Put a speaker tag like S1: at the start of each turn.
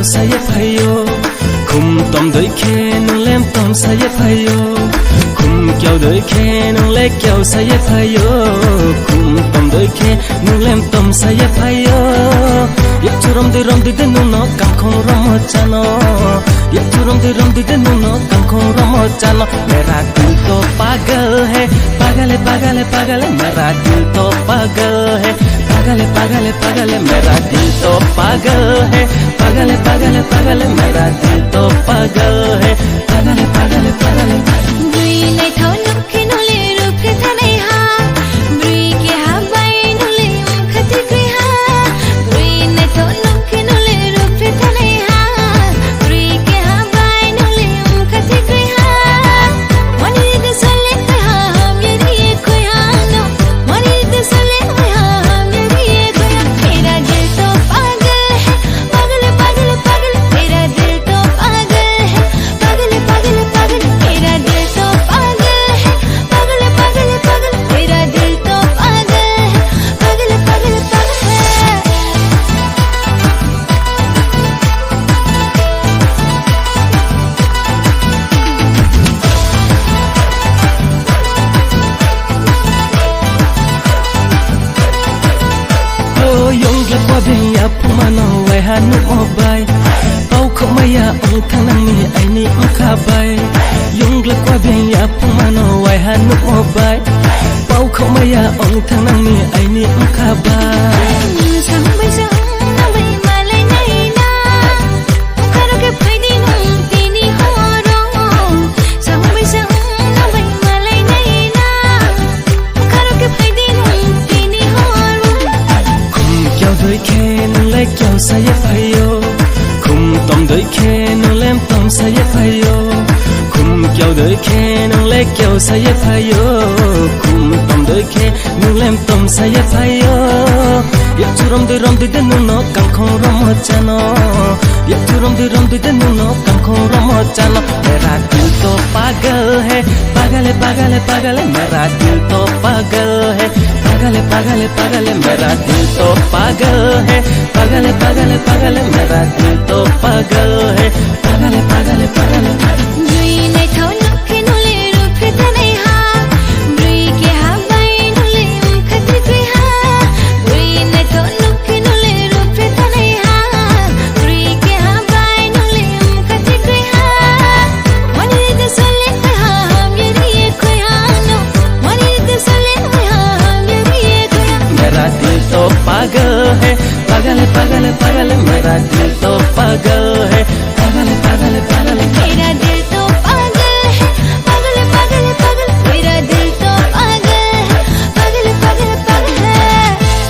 S1: saya phayo khum tom doi khe nung lem tom saya phayo khum kyau doi khe nung le kyau saya phayo khum tom doi khe nung lem tom saya phayo yak churom de nung no kam khong rom chano yak churom de nung no kam khong rom chano mera dil to pagal hai pagal hai pagal hai pagal hai mera dil to pagal hai pagal hai pagal hai pagal hai mera dil to pagal hai pagal hai pagal hai pagal hai mera dil to pagal hai pagal hai pagal hai pagal hai
S2: Bui nai thau nuk khi nu le rup ke thanai ha Bui ke ha bai nu le khati kri ha Bui nai thau nuk khi nu le rup ke thanai ha Bui ke ha bai nu le khati kri ha Mani de sale kai ha meri koi ha no Mani de sale kai ha meri koi ha Mera dil to pagal hai pagal pagal pagal Mera dil to pagal hai pagal pagal pagal Mera dil to pagal hai pagal pagal pagal Mera dil to pagal hai pagal pagal
S1: oh yong le kwa ben ya pumano we hanu obai pau khomaya ong thang ni ai ni ong kha bai yong le kwa ben ya pumano we hanu obai pau khomaya ong thang ni ai ni ong kha bai
S2: Sang bai sang na bai ma lai nai na Kharo ke phai di nung ti ni ho ro Sang bai sang na bai ma lai nai na Kharo ke phai di nung ti ni ho ro
S1: khum kyau doi khe nung le kyau saya phayo khum tom doi khe nung lem tom saya phayo khum kyau doi khe nung le kyau saya phayo khum tom doi khe nung lem tom saya phayo yak churom de nung no kam khong rom chano yak churom de nung no kam khong rom chano mera dil to pagal hai pagal hai pagal hai pagal hai mera dil to pagal hai pagal hai pagal hai pagal hai mera dil to pagal hai pagal hai pagal hai pagal hai mera dil to pagal hai pagal hai pagal hai pagal hai